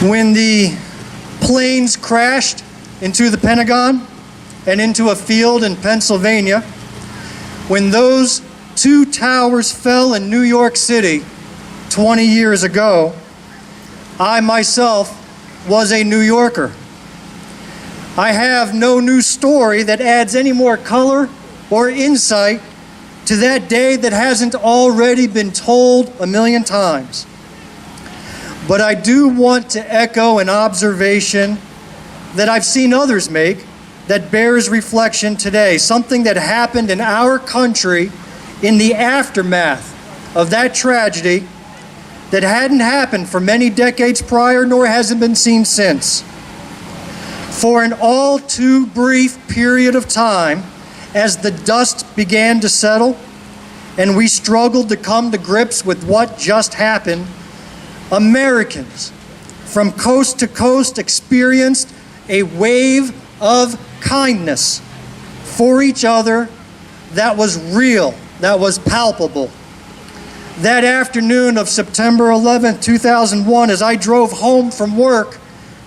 When the planes crashed into the Pentagon and into a field in Pennsylvania, when those two towers fell in New York City 20 years ago, I myself was a New Yorker. I have no new story that adds any more color or insight to that day that hasn't already been told a million times. But I do want to echo an observation that I've seen others make that bears reflection today, something that happened in our country in the aftermath of that tragedy that hadn't happened for many decades prior, nor has it been seen since. For an all too brief period of time, as the dust began to settle and we struggled to come to grips with what just happened, Americans from coast to coast experienced a wave of kindness for each other that was real, that was palpable. That afternoon of September 11th, 2001, as I drove home from work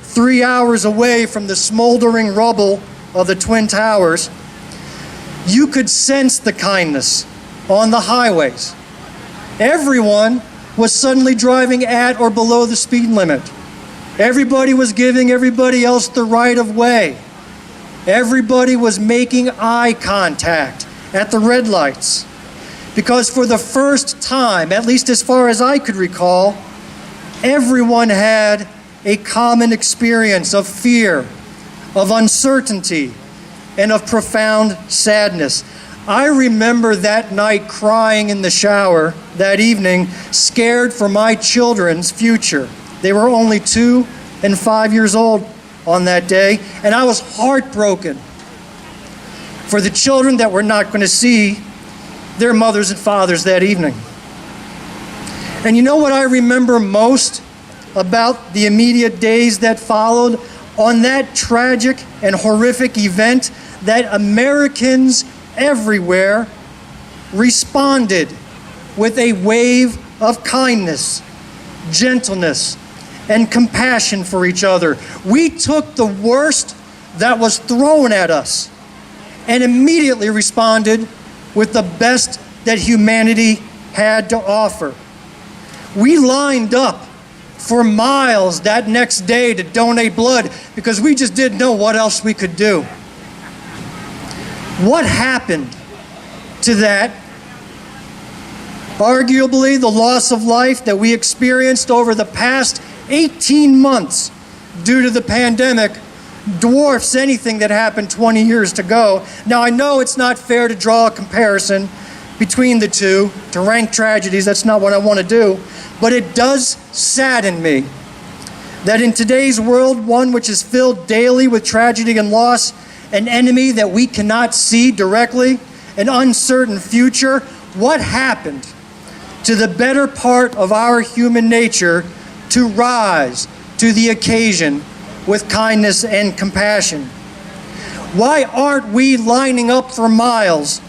3 hours away from the smoldering rubble of the Twin Towers, you could sense the kindness on the highways. Everyone was suddenly driving at or below the speed limit. Everybody was giving everybody else the right of way. Everybody was making eye contact at the red lights. Because for the first time, at least as far as I could recall, everyone had a common experience of fear, of uncertainty, and of profound sadness. I remember that night crying in the shower that evening, scared for my children's future. They were only 2 and 5 years old on that day, and I was heartbroken for the children that were not going to see their mothers and fathers that evening. And you know what I remember most about the immediate days that followed on that tragic and horrific event? That Americans everywhere responded with a wave of kindness, gentleness, and compassion for each other. We took the worst that was thrown at us and immediately responded with the best that humanity had to offer. We lined up for miles that next day to donate blood because we just didn't know what else we could do. What happened to that? Arguably, the loss of life that we experienced over the past 18 months due to the pandemic dwarfs anything that happened 20 years ago. Now, I know it's not fair to draw a comparison between the two, to rank tragedies. That's not what I want to do. But it does sadden me that in today's world, one which is filled daily with tragedy and loss, an enemy that we cannot see directly, an uncertain future, what happened to the better part of our human nature to rise to the occasion with kindness and compassion? Why aren't we lining up for miles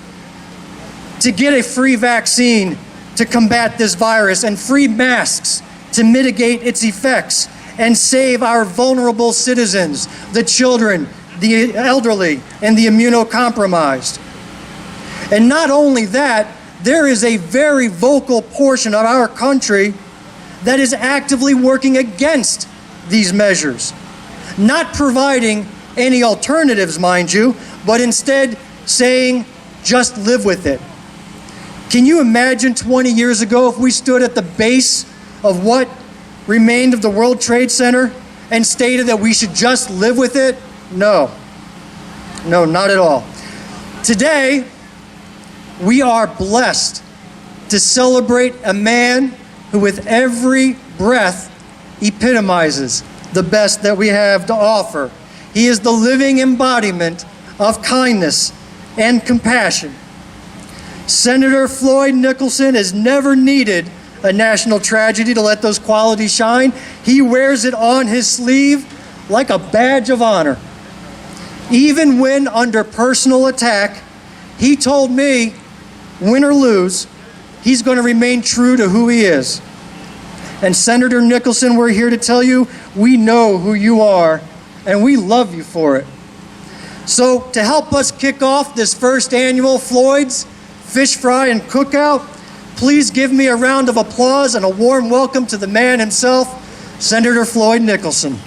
to get a free vaccine to combat this virus and free masks to mitigate its effects and save our vulnerable citizens, the children, the elderly, and the immunocompromised? And not only that, there is a very vocal portion of our country that is actively working against these measures, not providing any alternatives, mind you, but instead saying, just live with it. Can you imagine 20 years ago if we stood at the base of what remained of the World Trade Center and stated that we should just live with it? No, not at all. Today, we are blessed to celebrate a man who with every breath epitomizes the best that we have to offer. He is the living embodiment of kindness and compassion. Senator Floyd Nicholson has never needed a national tragedy to let those qualities shine. He wears it on his sleeve like a badge of honor. Even when under personal attack, he told me, win or lose, he's going to remain true to who he is. And Senator Nicholson, we're here to tell you we know who you are, and we love you for it. So to help us kick off this first annual Floyd's Fish Fry and Cookout, please give me a round of applause and a warm welcome to the man himself, Senator Floyd Nicholson.